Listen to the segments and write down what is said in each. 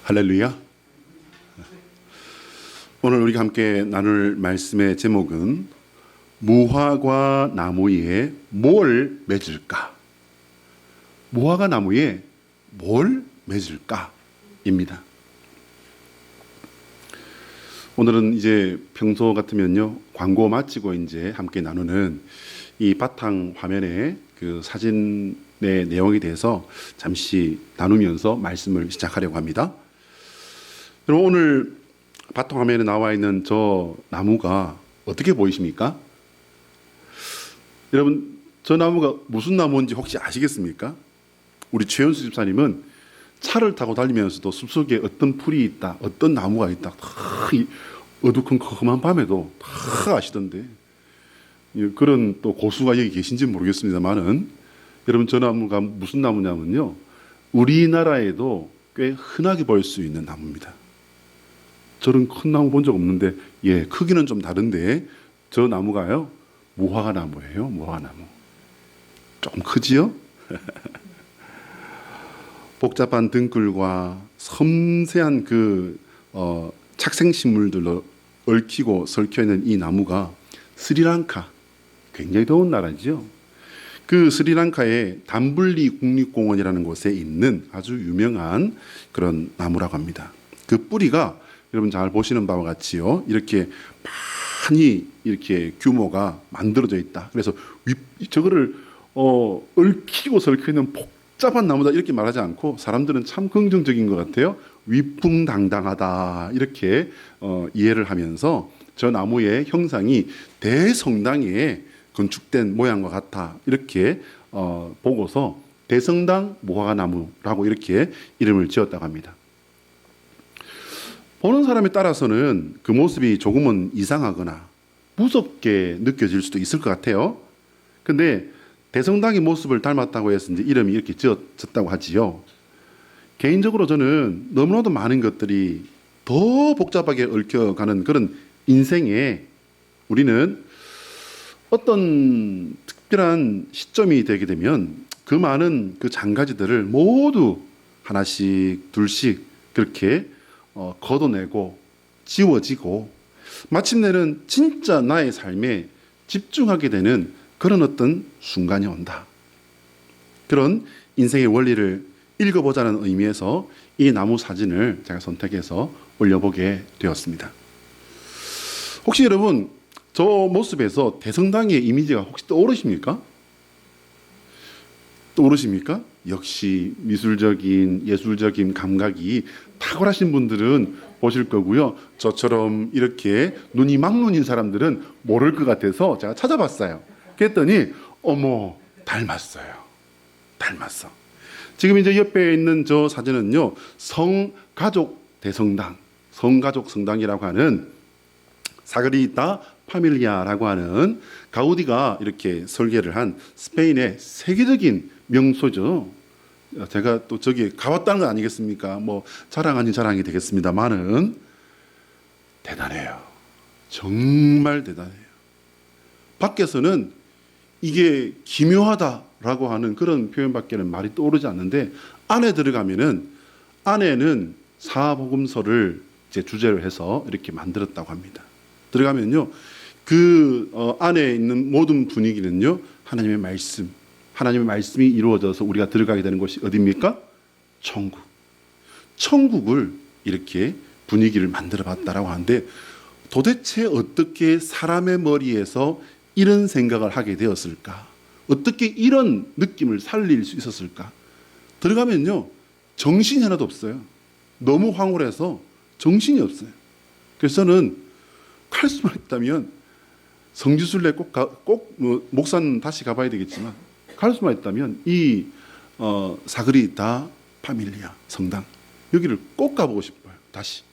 할렐루야. 오늘 우리가 함께 나눌 말씀의 제목은 무화과 나무에 뭘 맺을까? 무화과 나무에 뭘 맺을까? 입니다. 오늘은 이제 평소 같으면요, 광고 마치고 이제 함께 나누는 이 바탕 화면에 그 사진의 내용에 대해서 잠시 나누면서 말씀을 시작하려고 합니다. 여러분, 오늘 바탕 화면에 나와 있는 저 나무가 어떻게 보이십니까? 여러분, 저 나무가 무슨 나무인지 혹시 아시겠습니까? 우리 최현수 집사님은 차를 타고 달리면서도 숲속에 어떤 풀이 있다, 어떤 나무가 있다, 다 어두컴컴한 밤에도 다 아시던데, 그런 또 고수가 여기 계신지 모르겠습니다만은, 여러분, 저 나무가 무슨 나무냐면요, 우리나라에도 꽤 흔하게 볼 수 있는 나무입니다. 저런 큰 나무 본 적 없는데, 크기는 좀 다른데, 저 나무가요, 무화과 나무예요. 무화과 나무. 조금 크지요? 복잡한 등굴과 섬세한 착생식물들로 얽히고 설켜 있는 이 나무가 스리랑카, 굉장히 더운 나라죠. 그 스리랑카의 담블리 국립공원이라는 곳에 있는 아주 유명한 그런 나무라고 합니다. 그 뿌리가 여러분 잘 보시는 바와 같이요, 이렇게 많이 이렇게 규모가 만들어져 있다. 그래서 저거를 얽히고 설켜 있는 복잡한 나무다 이렇게 말하지 않고, 사람들은 참 긍정적인 것 같아요. 위풍당당하다 이렇게 이해를 하면서 저 나무의 형상이 대성당에 건축된 모양과 같아 이렇게 보고서 대성당 무화과 나무라고 이렇게 이름을 지었다고 합니다. 보는 사람에 따라서는 그 모습이 조금은 이상하거나 무섭게 느껴질 수도 있을 것 같아요. 근데 대성당의 모습을 닮았다고 해서 이제 이름이 이렇게 지어졌다고 하지요. 개인적으로 저는 너무나도 많은 것들이 더 복잡하게 얽혀가는 그런 인생에 우리는 어떤 특별한 시점이 되게 되면 그 많은 그 장가지들을 모두 하나씩 둘씩 그렇게 걷어내고 지워지고 마침내는 진짜 나의 삶에 집중하게 되는 그런 어떤 순간이 온다. 그런 인생의 원리를 읽어보자는 의미에서 이 나무 사진을 제가 선택해서 올려보게 되었습니다. 혹시 여러분, 저 모습에서 대성당의 이미지가 혹시 떠오르십니까? 떠오르십니까? 역시 미술적인 예술적인 감각이 탁월하신 분들은 보실 거고요. 저처럼 이렇게 눈이 막눈인 사람들은 모를 것 같아서 제가 찾아봤어요. 그랬더니 어머, 닮았어요. 닮았어. 지금 이제 옆에 있는 저 사진은요, 성가족 대성당, 성가족 성당이라고 하는 사그리타 파밀리아라고 하는 가우디가 이렇게 설계를 한 스페인의 세계적인 명소죠. 제가 또 저기 가봤다는 건 아니겠습니까? 뭐 자랑 아닌 자랑이 되겠습니다만은 대단해요. 정말 대단해요. 밖에서는 이게 기묘하다라고 하는 그런 표현밖에는 말이 떠오르지 않는데, 안에 들어가면은 안에는 사복음서를 이제 주제로 해서 이렇게 만들었다고 합니다. 들어가면요, 그 안에 있는 모든 분위기는요, 하나님의 말씀, 하나님의 말씀이 이루어져서 우리가 들어가게 되는 곳이 어디입니까? 천국. 천국을 이렇게 분위기를 만들어 봤다라고 하는데, 도대체 어떻게 사람의 머리에서 이런 생각을 하게 되었을까? 어떻게 이런 느낌을 살릴 수 있었을까? 들어가면요, 정신이 하나도 없어요. 너무 황홀해서 정신이 없어요. 그래서 저는 갈 수만 있다면 성지순례 꼭 목사는 다시 가봐야 되겠지만, 갈 수만 있다면 이 사그리타 파밀리아 성당, 여기를 꼭 가보고 싶어요. 다시.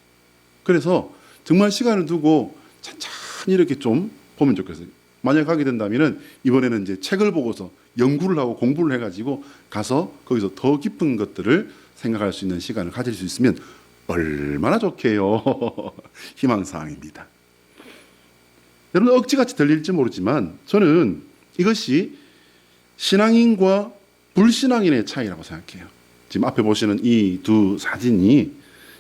그래서 정말 시간을 두고 천천히 이렇게 좀 보면 좋겠어요. 만약 가게 된다면 이번에는 이제 책을 보고서 연구를 하고 공부를 해가지고 가서 거기서 더 깊은 것들을 생각할 수 있는 시간을 가질 수 있으면 얼마나 좋게요. 희망사항입니다. 여러분, 억지같이 들릴지 모르지만 저는 이것이 신앙인과 불신앙인의 차이라고 생각해요. 지금 앞에 보시는 이 두 사진이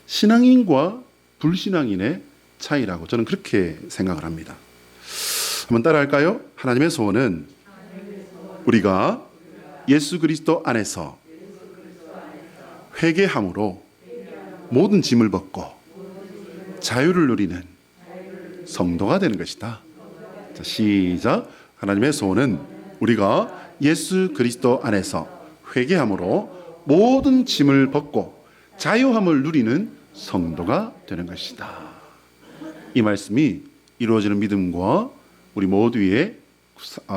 신앙인과 불신앙인의 차이라고 저는 그렇게 생각을 합니다. 한번 따라할까요? 하나님의 소원은 우리가 예수 그리스도 안에서 회개함으로 모든 짐을 벗고 자유를 누리는 성도가 되는 것이다. 자, 시작. 하나님의 소원은 우리가 예수 그리스도 안에서 회개함으로 모든 짐을 벗고 자유함을 누리는 성도가 되는 것이다. 이 말씀이 이루어지는 믿음과 우리 모두의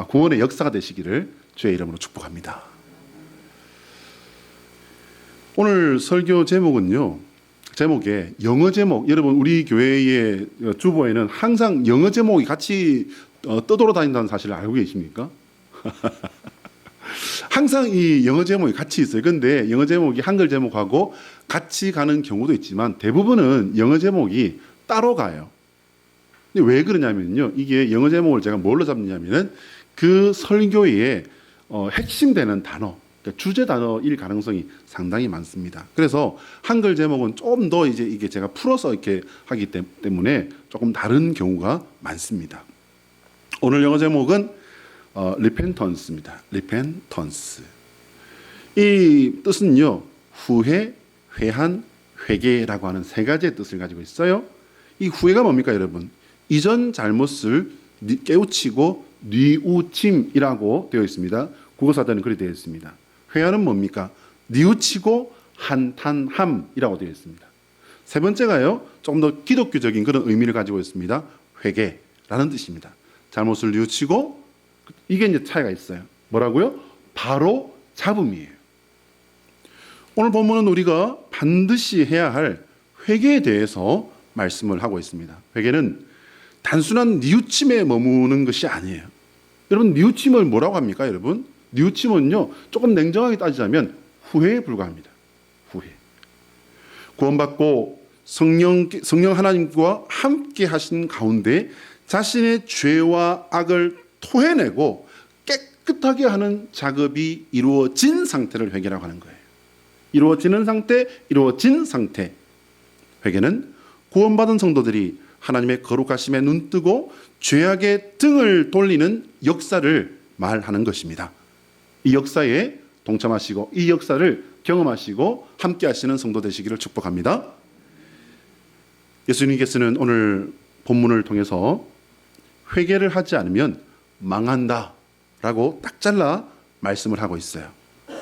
구원의 역사가 되시기를 주의 이름으로 축복합니다. 오늘 설교 제목에 영어 제목, 여러분 우리 교회의 주보에는 항상 영어 제목이 같이 떠돌아다닌다는 사실을 알고 계십니까? 항상 이 영어 제목이 같이 있어요. 그런데 영어 제목이 한글 제목하고 같이 가는 경우도 있지만 대부분은 영어 제목이 따로 가요. 근데 왜 그러냐면요, 이게 영어 제목을 제가 뭘로 잡느냐면은 그 설교의 핵심되는 단어, 그러니까 주제 단어일 가능성이 상당히 많습니다. 그래서 한글 제목은 좀 더 이게 제가 풀어서 이렇게 하기 때문에 조금 다른 경우가 많습니다. 오늘 영어 제목은 repentance입니다. repentance. 이 뜻은요, 후회, 회한, 회개라고 하는 세 가지의 뜻을 가지고 있어요. 이 후회가 뭡니까, 여러분? 이전 잘못을 깨우치고 뉘우침이라고 되어 있습니다. 국어사전은 그렇게 되어 있습니다. 회한은 뭡니까? 뉘우치고 한탄함이라고 되어 있습니다. 세 번째가요, 조금 더 기독교적인 그런 의미를 가지고 있습니다. 회개라는 뜻입니다. 잘못을 뉘우치고, 이게 이제 차이가 있어요. 뭐라고요? 바로 잡음이에요. 오늘 본문은 우리가 반드시 해야 할 회개에 대해서 말씀을 하고 있습니다. 회개는 단순한 뉘우침에 머무는 것이 아니에요. 여러분, 뉘우침을 뭐라고 합니까, 여러분? 뉘우침은요, 조금 냉정하게 따지자면 후회에 불과합니다. 후회. 구원받고 성령 하나님과 함께 하신 가운데 자신의 죄와 악을 토해내고 깨끗하게 하는 작업이 이루어진 상태를 회개라고 하는 거예요. 이루어지는 상태, 이루어진 상태. 회개는 구원받은 성도들이 하나님의 거룩하심에 눈뜨고 죄악의 등을 돌리는 역사를 말하는 것입니다. 이 역사에 동참하시고 이 역사를 경험하시고 함께 하시는 성도 되시기를 축복합니다. 예수님께서는 오늘 본문을 통해서 회개를 하지 않으면 망한다 라고 딱 잘라 말씀을 하고 있어요.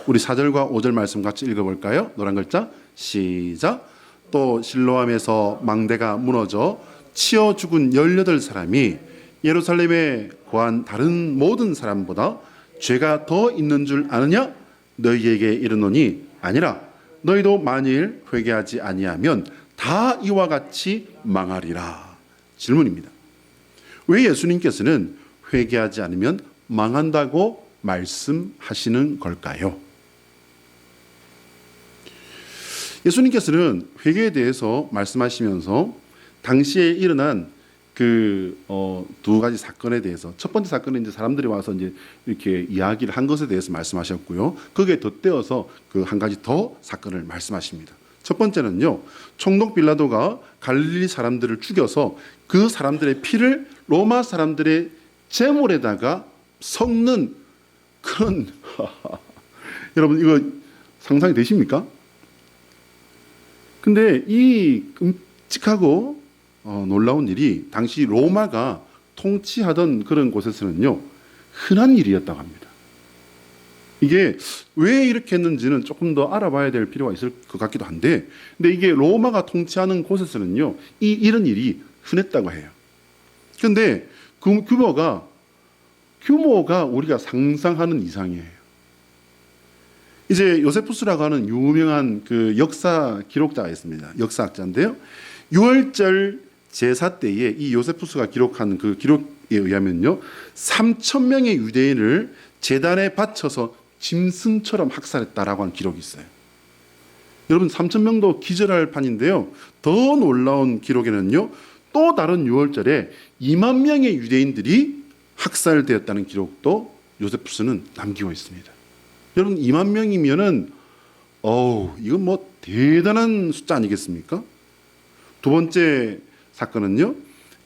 우리 4절과 5절 말씀 같이 읽어볼까요? 노란 글자 시작. 또 실로암에서 망대가 무너져 치어 죽은 18사람이 예루살렘에 거한 다른 모든 사람보다 죄가 더 있는 줄 아느냐? 너희에게 이르노니 아니라 너희도 만일 회개하지 아니하면 다 이와 같이 망하리라. 질문입니다. 왜 예수님께서는 회개하지 않으면 망한다고 말씀하시는 걸까요? 예수님께서는 회개에 대해서 말씀하시면서 당시에 일어난 두 가지 사건에 대해서, 첫 번째 사건은 이제 사람들이 와서 이제 이렇게 이야기를 한 것에 대해서 말씀하셨고요. 거기에 덧대어서 그 한 가지 더 사건을 말씀하십니다. 첫 번째는요, 총독 빌라도가 갈릴리 사람들을 죽여서 그 사람들의 피를 로마 사람들의 제물에다가 섞는 그런 여러분 이거 상상이 되십니까? 근데 이 끔찍하고 놀라운 일이 당시 로마가 통치하던 그런 곳에서는요, 흔한 일이었다고 합니다. 이게 왜 이렇게 했는지는 조금 더 알아봐야 될 필요가 있을 것 같기도 한데, 근데 이게 로마가 통치하는 곳에서는요, 이런 일이 흔했다고 해요. 그런데 그 규모가 우리가 상상하는 이상이에요. 이제 요세푸스라고 하는 유명한 그 역사 기록자가 있습니다. 역사학자인데요. 6월절 제사 때에 이 요세푸스가 기록한 그 기록에 의하면요, 3,000명의 유대인을 제단에 바쳐서 짐승처럼 학살했다라고 하는 기록이 있어요. 여러분, 3,000명도 기절할 판인데요. 더 놀라운 기록에는요, 또 다른 6월절에 2만 명의 유대인들이 학살되었다는 기록도 요세푸스는 남기고 있습니다. 여러분, 2만 명이면은 이건 뭐 대단한 숫자 아니겠습니까? 두 번째 사건은요,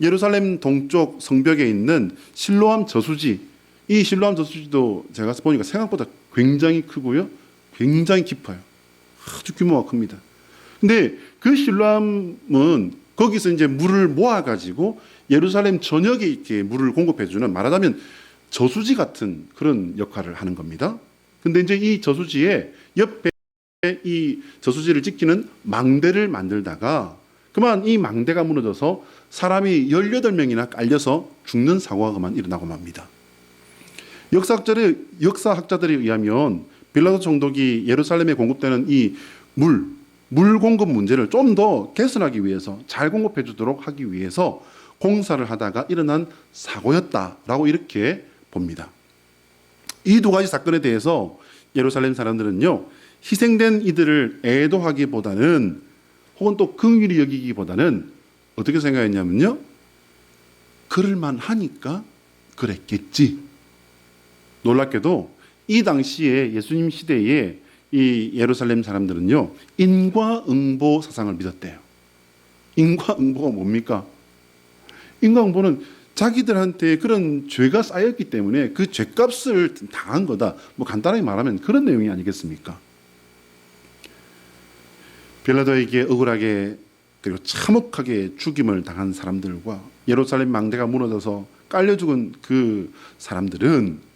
예루살렘 동쪽 성벽에 있는 실로암 저수지. 이 실로암 저수지도 제가 보니까 생각보다 굉장히 크고요, 굉장히 깊어요. 아주 규모가 큽니다. 근데 그 실로암은 거기서 이제 물을 모아가지고 예루살렘 전역에 이렇게 물을 공급해주는, 말하자면 저수지 같은 그런 역할을 하는 겁니다. 근데 이제 이 저수지에 옆에 이 저수지를 지키는 망대를 만들다가 그만 이 망대가 무너져서 사람이 18명이나 깔려서 죽는 사고가 그만 일어나고 맙니다. 역사학자들에 의하면 빌라도 총독이 예루살렘에 공급되는 이 물 공급 문제를 좀 더 개선하기 위해서, 잘 공급해 주도록 하기 위해서 공사를 하다가 일어난 사고였다라고 이렇게 봅니다. 이 두 가지 사건에 대해서 예루살렘 사람들은요, 희생된 이들을 애도하기보다는, 혹은 또 긍휼히 여기기보다는 어떻게 생각했냐면요, 그럴만 하니까 그랬겠지. 놀랍게도 이 당시에 예수님 시대에 이 예루살렘 사람들은요, 인과응보 사상을 믿었대요. 인과응보가 뭡니까? 인과응보는 자기들한테 그런 죄가 쌓였기 때문에 그 죄값을 당한 거다, 뭐 간단하게 말하면 그런 내용이 아니겠습니까? 빌라도에게 억울하게 그리고 참혹하게 죽임을 당한 사람들과 예루살렘 망대가 무너져서 깔려 죽은 그 사람들은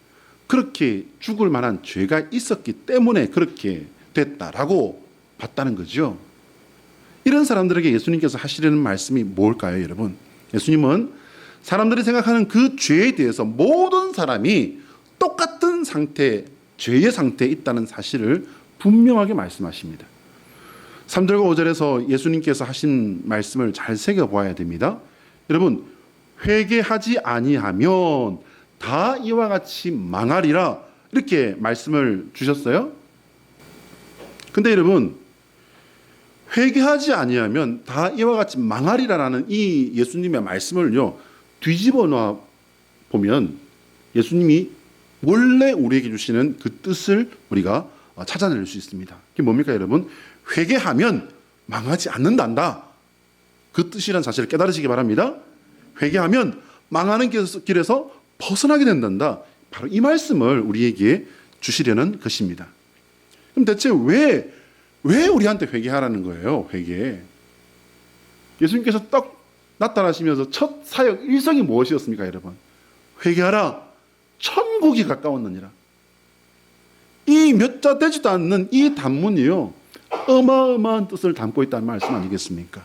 그렇게 죽을 만한 죄가 있었기 때문에 그렇게 됐다라고 봤다는 거죠. 이런 사람들에게 예수님께서 하시려는 말씀이 뭘까요, 여러분? 예수님은 사람들이 생각하는 그 죄에 대해서 모든 사람이 똑같은 상태, 죄의 상태에 있다는 사실을 분명하게 말씀하십니다. 3절과 5절에서 예수님께서 하신 말씀을 잘 새겨보아야 됩니다. 여러분, 회개하지 아니하면 다 이와 같이 망하리라, 이렇게 말씀을 주셨어요. 근데 여러분, 회개하지 아니하면 다 이와 같이 망하리라라는 이 예수님의 말씀을요, 뒤집어 놔 보면 예수님이 원래 우리에게 주시는 그 뜻을 우리가 찾아낼 수 있습니다. 그게 뭡니까, 여러분? 회개하면 망하지 않는단다, 그 뜻이란 사실을 깨달으시기 바랍니다. 회개하면 망하는 길에서 벗어나게 된단다, 바로 이 말씀을 우리에게 주시려는 것입니다. 그럼 대체 왜 우리한테 회개하라는 거예요? 회개. 예수님께서 딱 나타나시면서 첫 사역 일성이 무엇이었습니까, 여러분? 회개하라, 천국이 가까웠느니라. 이 몇 자 되지도 않는 이 단문이요, 어마어마한 뜻을 담고 있다는 말씀 아니겠습니까?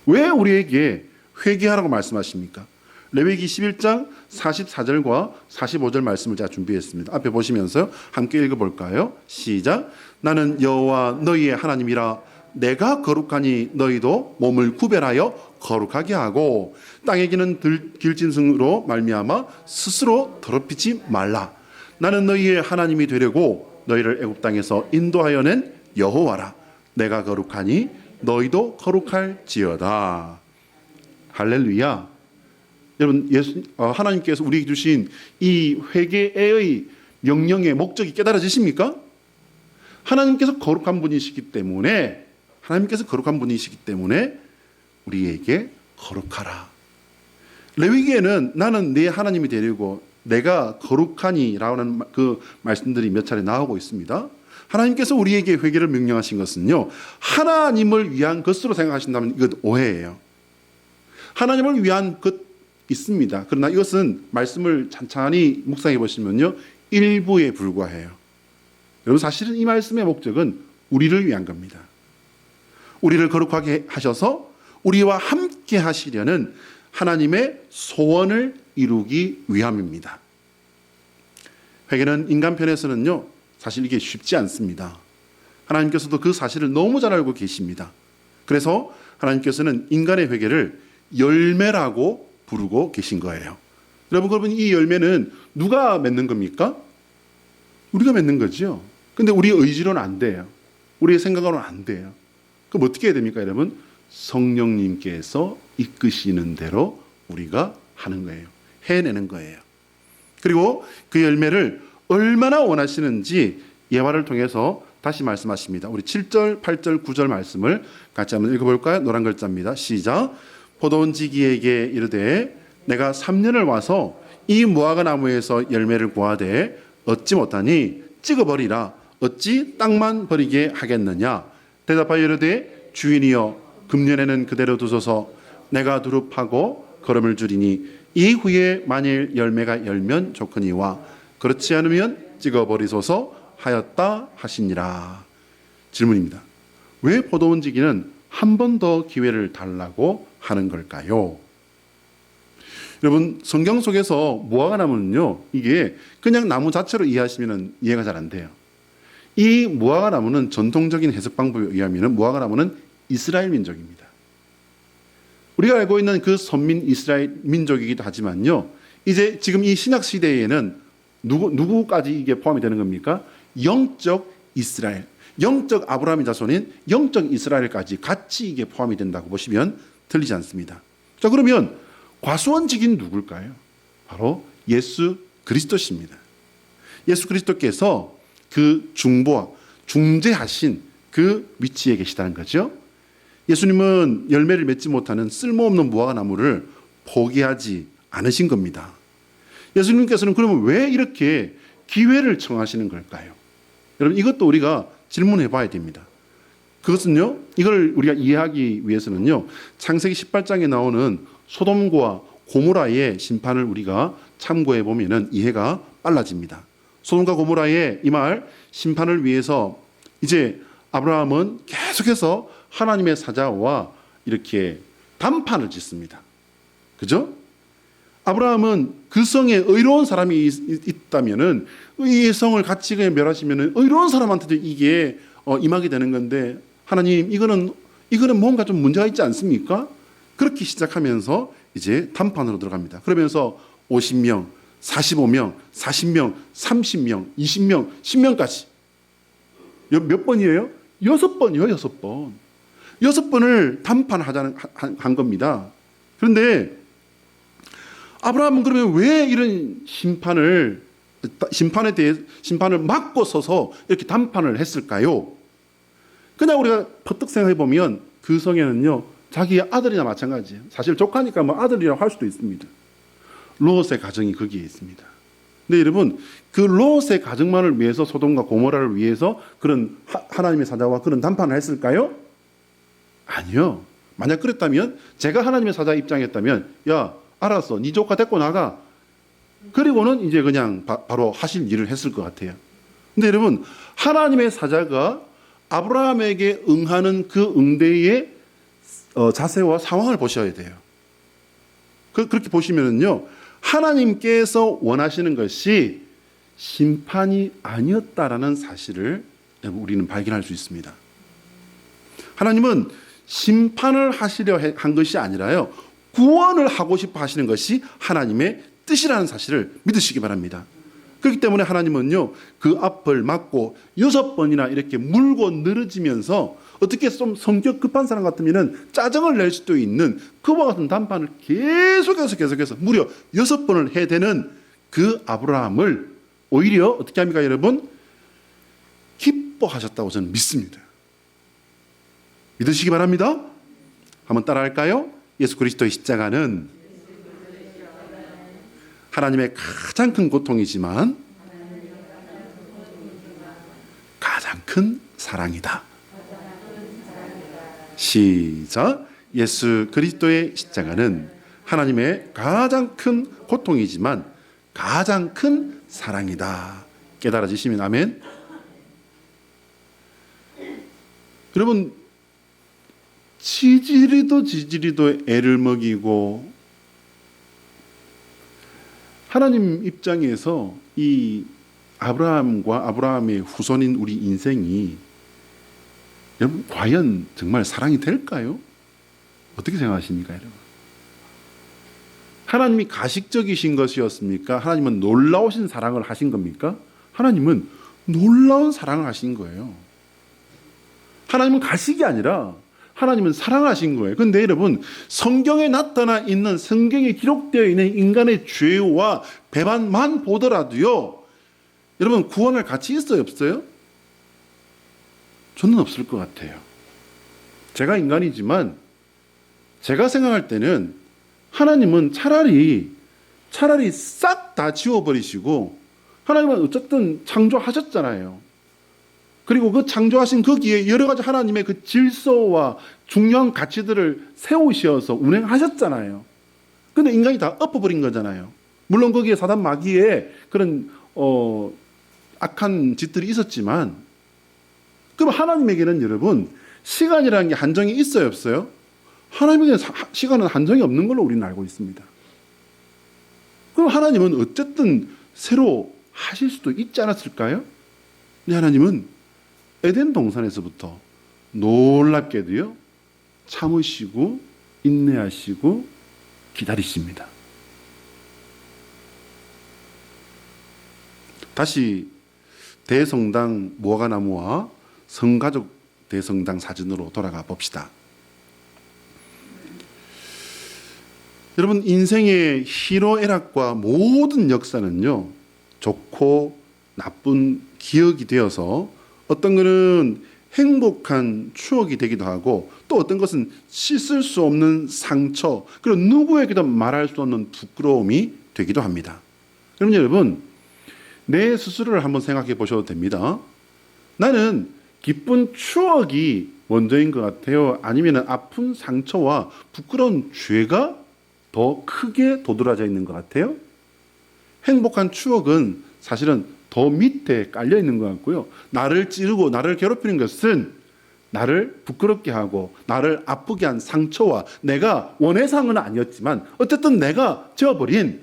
왜 우리에게 회개하라고 말씀하십니까? 레위기 11장 44절과 45절 말씀을 제가 준비했습니다. 앞에 보시면서 함께 읽어볼까요? 시작. 나는 여호와 너희의 하나님이라. 내가 거룩하니 너희도 몸을 구별하여 거룩하게 하고 땅에 기는 길짐승으로 말미암아 스스로 더럽히지 말라. 나는 너희의 하나님이 되려고 너희를 애굽 땅에서 인도하여 낸 여호와라. 내가 거룩하니 너희도 거룩할지어다. 할렐루야. 여러분, 하나님께서 우리에게 주신 이 회개의 명령의 목적이 깨달아지십니까? 하나님께서 거룩한 분이시기 때문에 우리에게 거룩하라. 레위기에는 나는 네 하나님이 되려고 내가 거룩하니 라는 그 말씀들이 몇 차례 나오고 있습니다. 하나님께서 우리에게 회개를 명령하신 것은요, 하나님을 위한 것으로 생각하신다면 이것 오해예요. 하나님을 위한 것 있습니다. 그러나 이것은 말씀을 찬찬히 묵상해 보시면요, 일부에 불과해요. 여러분, 사실은 이 말씀의 목적은 우리를 위한 겁니다. 우리를 거룩하게 하셔서 우리와 함께 하시려는 하나님의 소원을 이루기 위함입니다. 회개는 인간 편에서는요, 사실 이게 쉽지 않습니다. 하나님께서도 그 사실을 너무 잘 알고 계십니다. 그래서 하나님께서는 인간의 회개를 열매라고 부르고 계신 거예요. 여러분, 이 열매는 누가 맺는 겁니까? 우리가 맺는 거죠. 근데 우리의 의지로는 안 돼요. 우리의 생각으로는 안 돼요. 그럼 어떻게 해야 됩니까, 여러분? 성령님께서 이끄시는 대로 우리가 하는 거예요. 해내는 거예요. 그리고 그 열매를 얼마나 원하시는지 예화를 통해서 다시 말씀하십니다. 우리 7절, 8절, 9절 말씀을 같이 한번 읽어볼까요? 노란 글자입니다. 시작. 포도원지기에게 이르되 내가 3년을 와서 이 무화과 나무에서 열매를 구하되 얻지 못하니 찍어버리라. 어찌 땅만 버리게 하겠느냐. 대답하여 이르되 주인이여 금년에는 그대로 두소서. 내가 두루 파고 거름을 줄이니 이후에 만일 열매가 열면 좋거니와 그렇지 않으면 찍어버리소서 하였다 하시니라. 질문입니다. 왜 포도원지기는 한 번 더 기회를 달라고 하는 걸까요? 여러분, 성경 속에서 무화과 나무는요, 이게 그냥 나무 자체로 이해하시면 이해가 잘 안 돼요. 이 무화과 나무는 전통적인 해석 방법에 의하면 무화과 나무는 이스라엘 민족입니다. 우리가 알고 있는 그 선민 이스라엘 민족이기도 하지만요, 이제 지금 이 신약 시대에는 누구까지 이게 포함이 되는 겁니까? 영적 이스라엘, 영적 아브라함의 자손인 영적 이스라엘까지 같이 이게 포함이 된다고 보시면 틀리지 않습니다. 자, 그러면 과수원지기는 누굴까요? 바로 예수 그리스도십니다. 예수 그리스도께서 그 중보와 중재하신 그 위치에 계시다는 거죠. 예수님은 열매를 맺지 못하는 쓸모없는 무화과 나무를 포기하지 않으신 겁니다. 예수님께서는 그러면 왜 이렇게 기회를 청하시는 걸까요? 여러분, 이것도 우리가 질문해 봐야 됩니다. 그것은요, 이걸 우리가 이해하기 위해서는요, 창세기 18장에 나오는 소돔과 고모라의 심판을 우리가 참고해 보면은 이해가 빨라집니다. 소돔과 고모라의 이 말 심판을 위해서 이제 아브라함은 계속해서 하나님의 사자와 이렇게 단판을 짓습니다. 그죠? 아브라함은 그 성에 의로운 사람이 있다면은 이 성을 같이 멸하시면은 의로운 사람한테도 이게 임하게 되는 건데, 하나님 이거는 뭔가 좀 문제가 있지 않습니까? 그렇게 시작하면서 이제 단판으로 들어갑니다. 그러면서 50명, 45명, 40명, 30명, 20명, 10명까지 몇 번이에요? 6번이요. 6번. 6번을 단판하자는 한 겁니다. 그런데 아브라함은 그러면 왜 이런 심판을 막고 서서 이렇게 단판을 했을까요? 그냥 우리가 퍼뜩 생각해 보면 그 성에는요, 자기 아들이나 마찬가지예요. 사실 조카니까 뭐 아들이라고 할 수도 있습니다. 롯의 가정이 거기에 있습니다. 근데 여러분, 그 롯의 가정만을 위해서 소돔과 고모라를 위해서 그런 하나님의 사자와 그런 단판을 했을까요? 아니요. 만약 그랬다면, 제가 하나님의 사자 입장이었다면, 야, 알았어, 네 조카 데리고 나가. 그리고는 이제 그냥 바로 하실 일을 했을 것 같아요. 근데 여러분, 하나님의 사자가 아브라함에게 응하는 그 응대의 자세와 상황을 보셔야 돼요. 그렇게 보시면은요, 하나님께서 원하시는 것이 심판이 아니었다라는 사실을 우리는 발견할 수 있습니다. 하나님은 심판을 하시려 한 것이 아니라요, 구원을 하고 싶어 하시는 것이 하나님의 뜻이라는 사실을 믿으시기 바랍니다. 그렇기 때문에 하나님은요, 그 앞을 막고 6번이나 이렇게 물고 늘어지면서, 어떻게 좀 성격 급한 사람 같으면 짜증을 낼 수도 있는 그와 같은 단판을 계속해서 무려 6번을 해대는 그 아브라함을 오히려 어떻게 합니까, 여러분? 기뻐하셨다고 저는 믿습니다. 믿으시기 바랍니다. 한번 따라할까요? 예수 그리스도의 십자가는 하나님의 가장 큰 고통이지만 가장 큰 사랑이다. 시작. 예수 그리스도의 십자가는 하나님의 가장 큰 고통이지만 가장 큰 사랑이다. 깨달아지시면 아멘. 여러분, 지지리도 애를 먹이고, 하나님 입장에서 이 아브라함과 아브라함의 후손인 우리 인생이, 여러분, 과연 정말 사랑이 될까요? 어떻게 생각하십니까, 여러분? 하나님이 가식적이신 것이었습니까? 하나님은 놀라우신 사랑을 하신 겁니까? 하나님은 놀라운 사랑을 하신 거예요. 하나님은 가식이 아니라 하나님은 사랑하신 거예요. 그런데 여러분, 성경에 나타나 있는, 성경에 기록되어 있는 인간의 죄와 배반만 보더라도요, 여러분, 구원할 가치 있어요, 없어요? 저는 없을 것 같아요. 제가 인간이지만 제가 생각할 때는 하나님은 차라리 싹 다 지워버리시고, 하나님은 어쨌든 창조하셨잖아요. 그리고 그 창조하신 거기에 여러 가지 하나님의 그 질서와 중요한 가치들을 세우셔서 운행하셨잖아요. 근데 인간이 다 엎어버린 거잖아요. 물론 거기에 사단 마귀의 그런 악한 짓들이 있었지만, 그럼 하나님에게는 여러분 시간이라는 게 한정이 있어요, 없어요? 하나님에게는 시간은 한정이 없는 걸로 우리는 알고 있습니다. 그럼 하나님은 어쨌든 새로 하실 수도 있지 않았을까요? 근데 하나님은 에덴 동산에서부터 놀랍게도요, 참으시고 인내하시고 기다리십니다. 다시 대성당 무화과나무와 성가족 대성당 사진으로 돌아가 봅시다. 여러분, 인생의 희로애락과 모든 역사는요, 좋고 나쁜 기억이 되어서 어떤 것은 행복한 추억이 되기도 하고, 또 어떤 것은 씻을 수 없는 상처, 그리고 누구에게도 말할 수 없는 부끄러움이 되기도 합니다. 그럼 여러분, 내 스스로를 한번 생각해 보셔도 됩니다. 나는 기쁜 추억이 먼저인 것 같아요? 아니면 아픈 상처와 부끄러운 죄가 더 크게 도드라져 있는 것 같아요? 행복한 추억은 사실은 더 밑에 깔려 있는 것 같고요. 나를 찌르고 나를 괴롭히는 것은 나를 부끄럽게 하고 나를 아프게 한 상처와 내가 원해서 한 건 아니었지만 어쨌든 내가 지어버린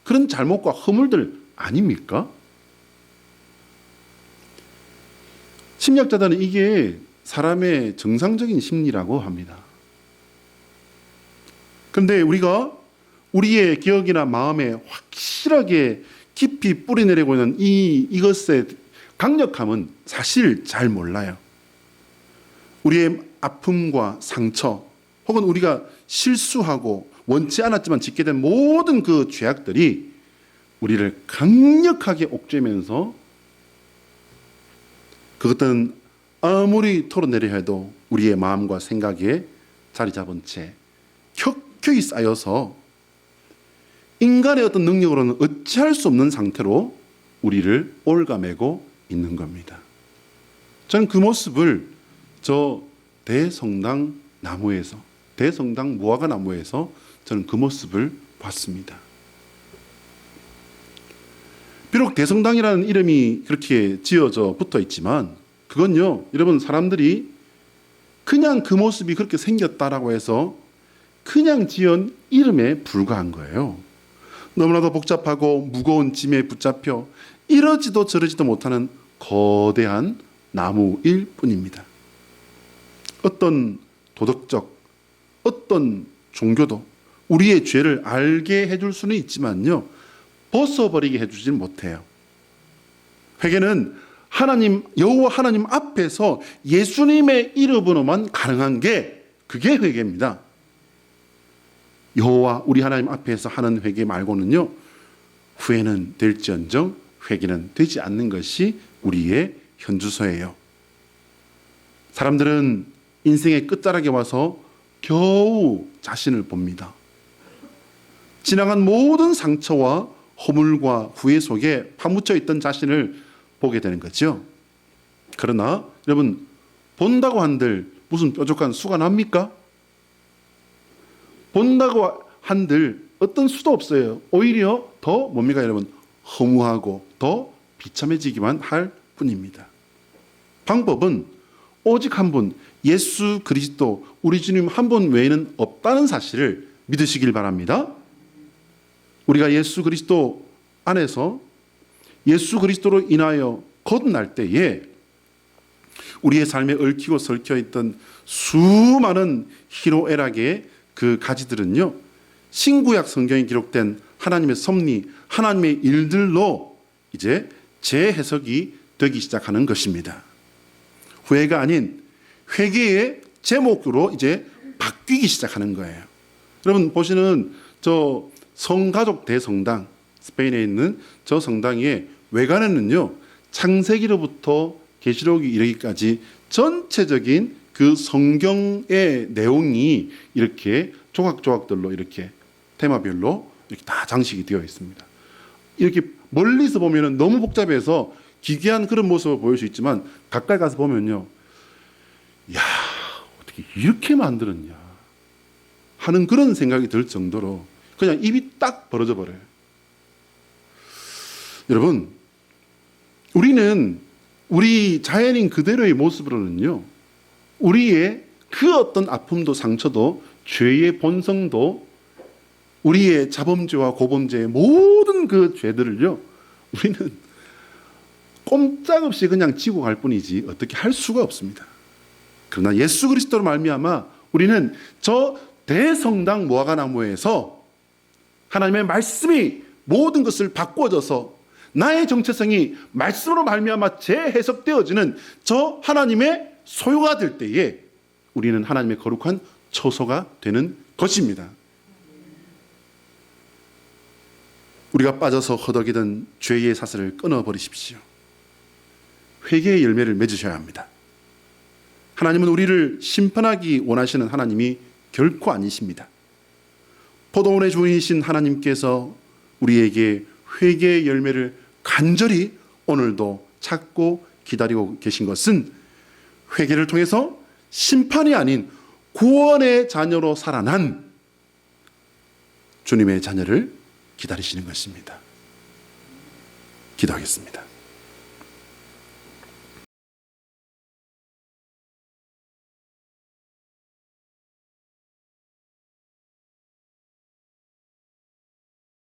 그런 잘못과 허물들 아닙니까? 심리학자들은 이게 사람의 정상적인 심리라고 합니다. 그런데 우리가 우리의 기억이나 마음에 확실하게 깊이 뿌리내리고 있는 이것의 강력함은 사실 잘 몰라요. 우리의 아픔과 상처, 혹은 우리가 실수하고 원치 않았지만 짓게 된 모든 그 죄악들이 우리를 강력하게 옥죄면서 그것들은 아무리 털어내려 해도 우리의 마음과 생각에 자리 잡은 채 켜켜이 쌓여서 인간의 어떤 능력으로는 어찌할 수 없는 상태로 우리를 올가매고 있는 겁니다. 저는 그 모습을 저 대성당 나무에서, 대성당 무화과 나무에서 저는 그 모습을 봤습니다. 비록 대성당이라는 이름이 그렇게 지어져 붙어 있지만 그건요, 여러분, 사람들이 그냥 그 모습이 그렇게 생겼다라고 해서 그냥 지은 이름에 불과한 거예요. 너무나도 복잡하고 무거운 짐에 붙잡혀 이러지도 저러지도 못하는 거대한 나무일 뿐입니다. 어떤 도덕적, 어떤 종교도 우리의 죄를 알게 해줄 수는 있지만요, 벗어버리게 해주지는 못해요. 회개는 하나님, 여호와 하나님 앞에서 예수님의 이름으로만 가능한 게 그게 회개입니다. 여호와 우리 하나님 앞에서 하는 회개 말고는요, 후회는 될지언정 회개는 되지 않는 것이 우리의 현주소예요. 사람들은 인생의 끝자락에 와서 겨우 자신을 봅니다. 지나간 모든 상처와 허물과 후회 속에 파묻혀 있던 자신을 보게 되는 거죠. 그러나 여러분, 본다고 한들 무슨 뾰족한 수가 납니까? 본다고 한들 어떤 수도 없어요. 오히려 더 뭡니까 여러분? 허무하고 더 비참해지기만 할 뿐입니다. 방법은 오직 한 분, 예수 그리스도, 우리 주님 한 분 외에는 없다는 사실을 믿으시길 바랍니다. 우리가 예수 그리스도 안에서 예수 그리스도로 인하여 거듭날 때에 우리의 삶에 얽히고 설켜 있던 수많은 희로애락의 그 가지들은요, 신구약 성경에 기록된 하나님의 섭리, 하나님의 일들로 이제 재해석이 되기 시작하는 것입니다. 후회가 아닌 회개의 제목으로 이제 바뀌기 시작하는 거예요. 여러분 보시는 저 성가족 대성당, 스페인에 있는 저 성당의 외관에는요, 창세기로부터 계시록이 이르기까지 전체적인 그 성경의 내용이 이렇게 조각조각들로 이렇게 테마별로 이렇게 다 장식이 되어 있습니다. 이렇게 멀리서 보면은 너무 복잡해서 기괴한 그런 모습을 보일 수 있지만 가까이 가서 보면요, 야, 어떻게 이렇게 만들었냐 하는 그런 생각이 들 정도로 그냥 입이 딱 벌어져 버려요. 여러분, 우리는 우리 자연인 그대로의 모습으로는요, 우리의 그 어떤 아픔도 상처도 죄의 본성도 우리의 자범죄와 고범죄의 모든 그 죄들을요, 우리는 꼼짝없이 그냥 지고 갈 뿐이지 어떻게 할 수가 없습니다. 그러나 예수 그리스도로 말미암아 우리는 저 대성당 무화과나무에서 하나님의 말씀이 모든 것을 바꿔줘서 나의 정체성이 말씀으로 말미암아 재해석되어지는 저 하나님의 소유가 될 때에 우리는 하나님의 거룩한 처소가 되는 것입니다. 우리가 빠져서 허덕이던 죄의 사슬을 끊어버리십시오. 회개의 열매를 맺으셔야 합니다. 하나님은 우리를 심판하기 원하시는 하나님이 결코 아니십니다. 포도원의 주인이신 하나님께서 우리에게 회개의 열매를 간절히 오늘도 찾고 기다리고 계신 것은 회개를 통해서 심판이 아닌 구원의 자녀로 살아난 주님의 자녀를 기다리시는 것입니다. 기도하겠습니다.